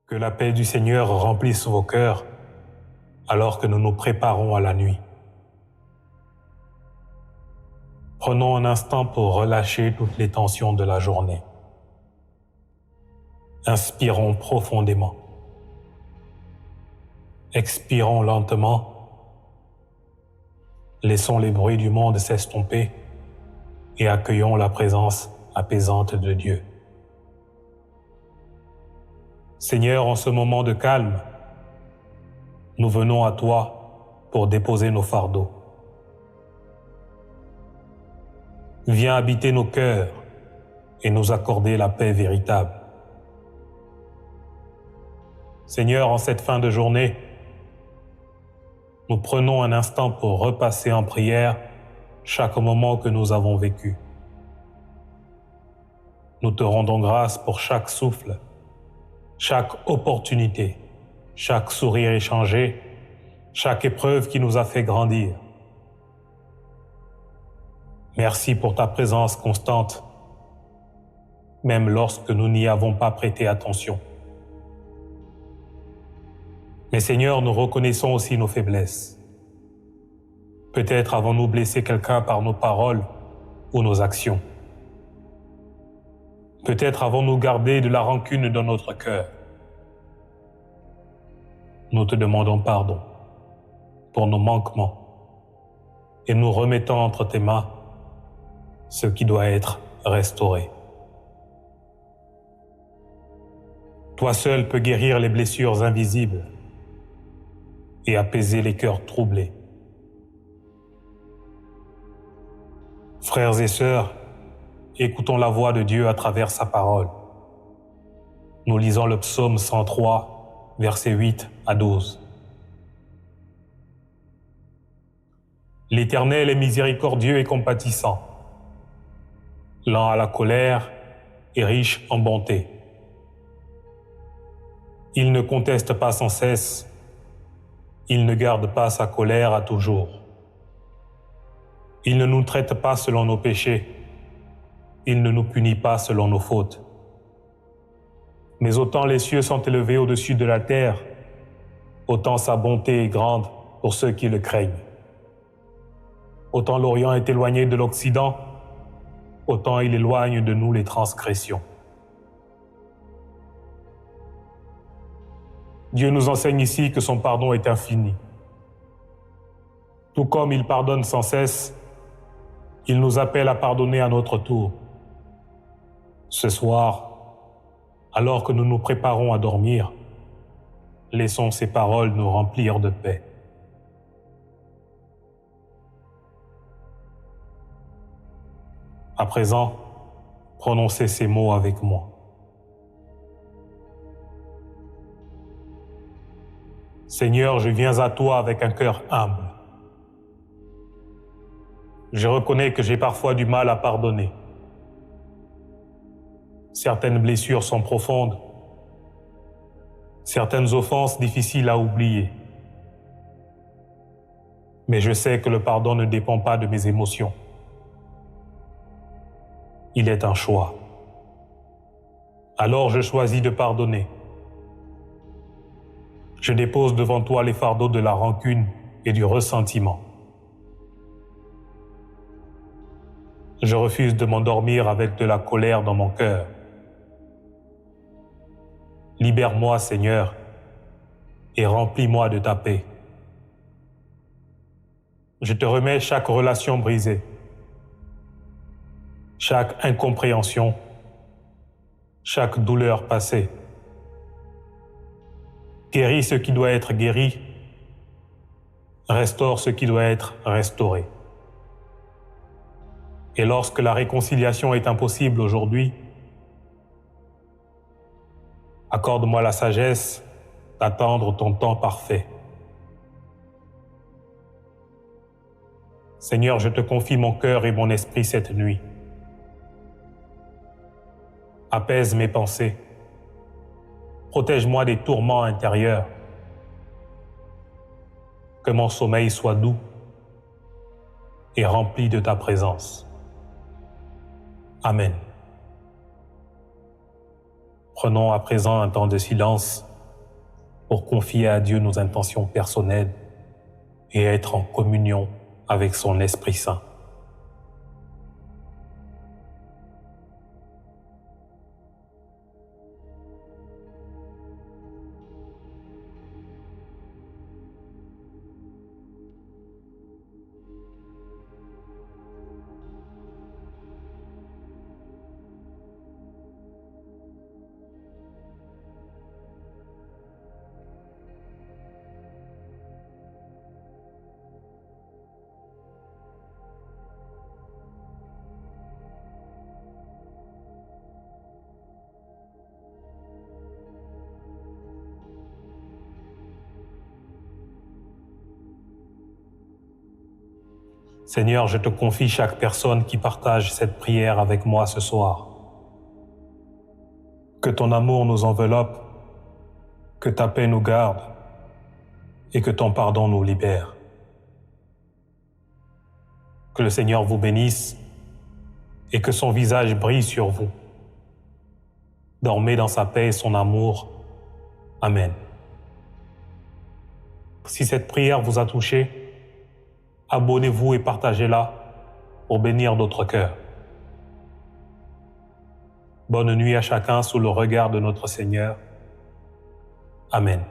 Que la paix du Seigneur remplisse vos cœurs alors que nous nous préparons à la nuit. Prenons un instant pour relâcher toutes les tensions de la journée. Inspirons profondément. Expirons lentement. Laissons les bruits du monde s'estomper et accueillons la présence apaisante de Dieu. Seigneur, en ce moment de calme, nous venons à toi pour déposer nos fardeaux. Viens habiter nos cœurs et nous accorder la paix véritable. Seigneur, en cette fin de journée, nous prenons un instant pour repasser en prière chaque moment que nous avons vécu. Nous te rendons grâce pour chaque souffle, chaque opportunité, chaque sourire échangé, chaque épreuve qui nous a fait grandir. Merci pour ta présence constante, même lorsque nous n'y avons pas prêté attention. Mais Seigneur, nous reconnaissons aussi nos faiblesses. Peut-être avons-nous blessé quelqu'un par nos paroles ou nos actions. Peut-être avons-nous gardé de la rancune dans notre cœur. Nous te demandons pardon pour nos manquements et nous remettons entre tes mains ce qui doit être restauré. Toi seul peux guérir les blessures invisibles et apaiser les cœurs troublés. Frères et sœurs, écoutons la voix de Dieu à travers sa parole. Nous lisons le psaume 103, versets 8 à 12. L'Éternel est miséricordieux et compatissant, lent à la colère et riche en bonté. Il ne conteste pas sans cesse, il ne garde pas sa colère à toujours. Il ne nous traite pas selon nos péchés, il ne nous punit pas selon nos fautes. Mais autant les cieux sont élevés au-dessus de la terre, autant sa bonté est grande pour ceux qui le craignent. Autant l'Orient est éloigné de l'Occident, autant il éloigne de nous les transgressions. Dieu nous enseigne ici que son pardon est infini. Tout comme il pardonne sans cesse, il nous appelle à pardonner à notre tour. Ce soir, alors que nous nous préparons à dormir, laissons ces paroles nous remplir de paix. À présent, prononcez ces mots avec moi. Seigneur, je viens à toi avec un cœur humble. Je reconnais que j'ai parfois du mal à pardonner. Certaines blessures sont profondes, certaines offenses difficiles à oublier. Mais je sais que le pardon ne dépend pas de mes émotions. Il est un choix. Alors je choisis de pardonner. Je dépose devant toi les fardeaux de la rancune et du ressentiment. Je refuse de m'endormir avec de la colère dans mon cœur. Libère-moi, Seigneur, et remplis-moi de ta paix. Je te remets chaque relation brisée, chaque incompréhension, chaque douleur passée. Guéris ce qui doit être guéri, restaure ce qui doit être restauré. Et lorsque la réconciliation est impossible aujourd'hui, accorde-moi la sagesse d'attendre ton temps parfait. Seigneur, je te confie mon cœur et mon esprit cette nuit. Apaise mes pensées. Protège-moi des tourments intérieurs. Que mon sommeil soit doux et rempli de ta présence. Amen. Prenons à présent un temps de silence pour confier à Dieu nos intentions personnelles et être en communion avec son Esprit Saint. Seigneur, je te confie chaque personne qui partage cette prière avec moi ce soir. Que ton amour nous enveloppe, que ta paix nous garde et que ton pardon nous libère. Que le Seigneur vous bénisse et que son visage brille sur vous. Dormez dans sa paix et son amour. Amen. Si cette prière vous a touché, abonnez-vous et partagez-la pour bénir d'autres cœurs. Bonne nuit à chacun sous le regard de notre Seigneur. Amen.